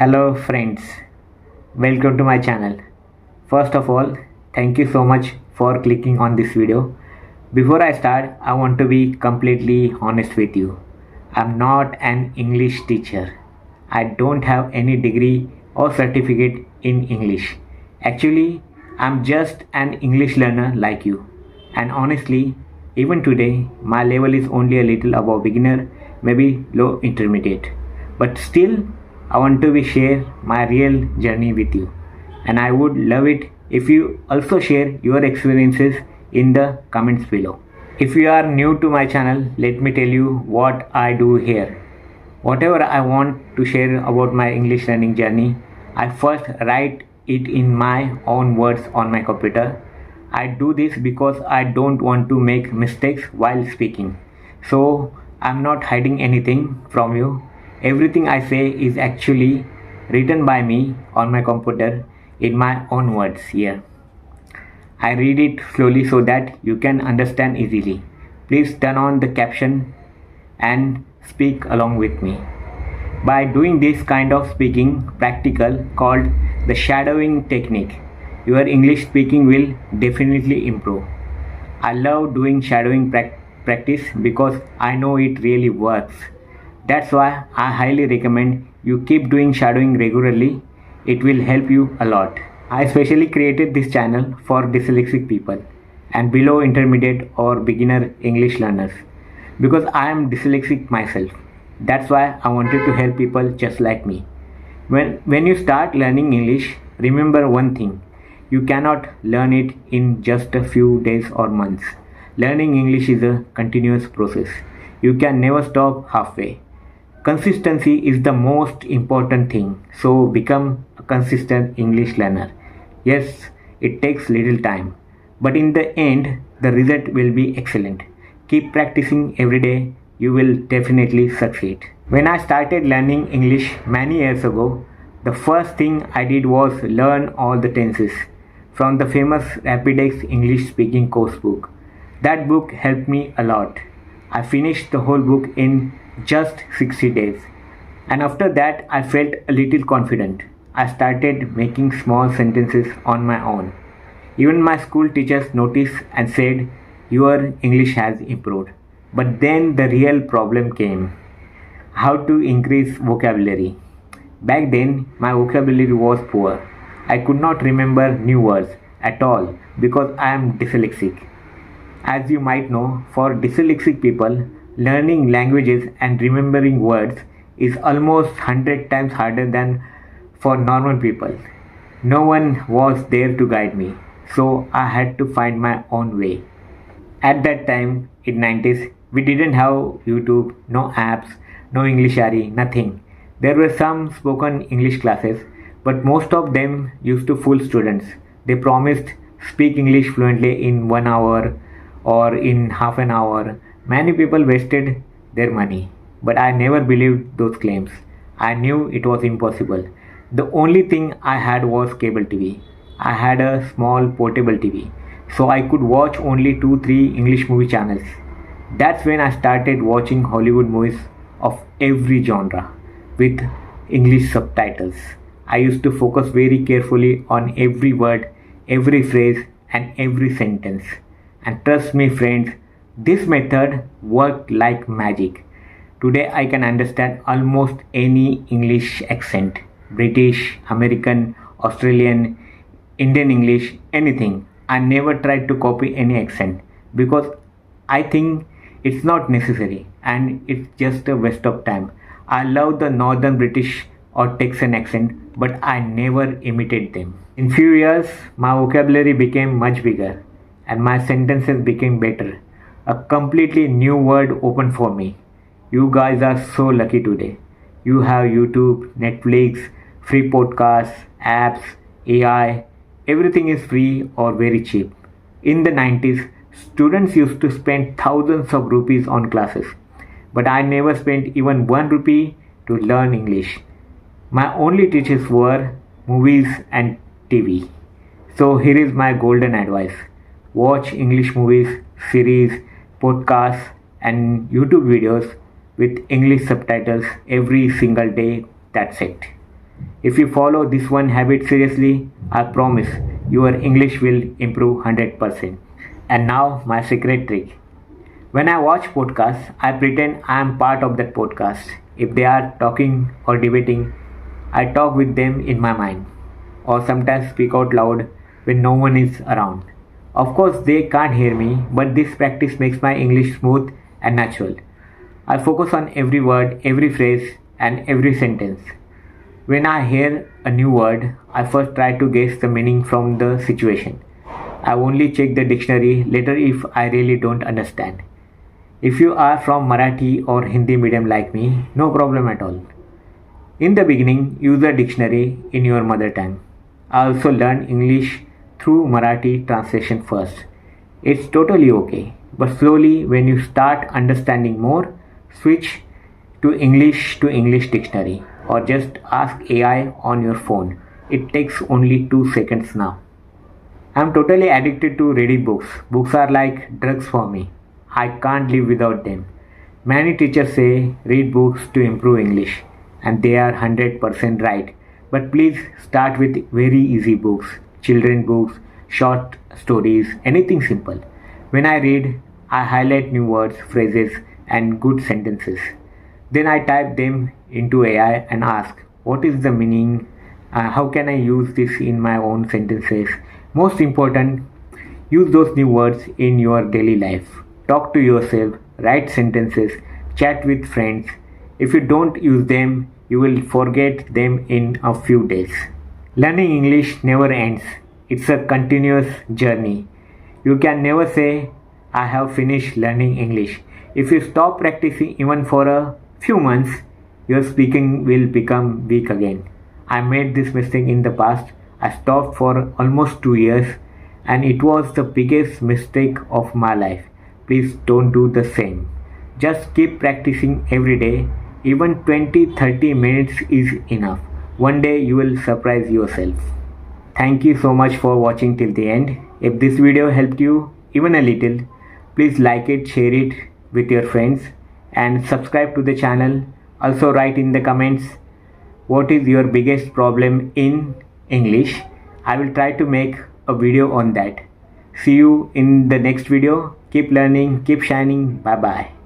Hello friends, welcome to my channel. First of all, thank you so much for clicking on this video. Before I start, I want to be completely honest with you. I'm not an English teacher. I don't have any degree or certificate in English. Actually, I'm just an English learner like you. And honestly, even today, my level is only a little above beginner, maybe low intermediate. But still, I want to be share my real journey with you. And I would love it if you also share your experiences in the comments below. If you are new to my channel, let me tell you what I do here. Whatever I want to share about my English learning journey, I first write it in my own words on my computer. I do this because I don't want to make mistakes while speaking. So I'm not hiding anything from you. Everything I say is actually written by me on my computer in my own words here. I read it slowly so that you can understand easily. Please turn on the caption and speak along with me. By doing this kind of speaking practical called the shadowing technique, your English speaking will definitely improve. I love doing shadowing practice because I know it really works. That's why I highly recommend you keep doing shadowing regularly. It will help you a lot. I specially created this channel for dyslexic people and below intermediate or beginner English learners because I am dyslexic myself. That's why I wanted to help people just like me. When you start learning English, remember one thing. You cannot learn it in just a few days or months. Learning English is a continuous process. You can never stop halfway. Consistency is the most important thing, so become a consistent English learner. Yes, it takes little time, but in the end, the result will be excellent. Keep practicing every day, you will definitely succeed. When I started learning English many years ago, the first thing I did was learn all the tenses from the famous Rapidex English speaking course book. That book helped me a lot. I finished the whole book in just 60 days. And after that, I felt a little confident. I started making small sentences on my own. Even my school teachers noticed and said, "Your English has improved." But then the real problem came. How to increase vocabulary. Back then, my vocabulary was poor. I could not remember new words at all because I am dyslexic. As you might know, for dyslexic people, learning languages and remembering words is almost 100 times harder than for normal people. No one was there to guide me, so I had to find my own way. At that time, in 90s, we didn't have YouTube, no apps, no Englishary, nothing. There were some spoken English classes, but most of them used to fool students. They promised speak English fluently in 1 hour or in half an hour. Many people wasted their money, but I never believed those claims. I knew it was impossible. The only thing I had was cable TV. I had a small portable TV, so I could watch only 2-3 English movie channels. That's when I started watching Hollywood movies of every genre with English subtitles. I used to focus very carefully on every word, every phrase, and every sentence. And trust me, friends, this method worked like magic. Today I can understand almost any English accent. British, American, Australian, Indian English, anything. I never tried to copy any accent because I think it's not necessary and it's just a waste of time. I love the Northern British or Texan accent, but I never imitate them. In few years, my vocabulary became much bigger and my sentences became better. A completely new world opened for me. You guys are so lucky today. You have YouTube, Netflix, free podcasts, apps, AI. Everything is free or very cheap. In the 90s, students used to spend thousands of rupees on classes. But I never spent even 1 rupee to learn English. My only teachers were movies and TV. So here is my golden advice. Watch English movies, series, podcasts, and YouTube videos with English subtitles every single day. That's it. If you follow this one habit seriously, I promise your English will improve 100%. And now, my secret trick. When I watch podcasts, I pretend I am part of that podcast. If they are talking or debating, I talk with them in my mind, or sometimes speak out loud when no one is around. Of course, they can't hear me, but this practice makes my English smooth and natural. I focus on every word, every phrase, and every sentence. When I hear a new word, I first try to guess the meaning from the situation. I only check the dictionary later if I really don't understand. If you are from Marathi or Hindi medium like me, no problem at all. In the beginning, use a dictionary in your mother tongue. I also learned English through Marathi translation first. It's totally okay, but slowly when you start understanding more, switch to English dictionary or just ask AI on your phone. It takes only 2 seconds now. I'm totally addicted to reading books. Books are like drugs for me. I can't live without them. Many teachers say read books to improve English, and they are 100% right. But please start with very easy books, children books, short stories, anything simple. When I read, I highlight new words, phrases, and good sentences. Then I type them into AI and ask, what is the meaning? How can I use this in my own sentences? Most important, use those new words in your daily life. Talk to yourself, write sentences, chat with friends. If you don't use them, you will forget them in a few days. Learning English never ends. It's a continuous journey. You can never say, I have finished learning English. If you stop practicing even for a few months, your speaking will become weak again. I made this mistake in the past. I stopped for almost 2 years and it was the biggest mistake of my life. Please don't do the same. Just keep practicing every day. Even 20-30 minutes is enough. One day you will surprise yourself. Thank you so much for watching till the end. If this video helped you even a little, please like it, share it with your friends and subscribe to the channel. Also write in the comments what is your biggest problem in English. I will try to make a video on that. See you in the next video. Keep learning, keep shining. Bye bye.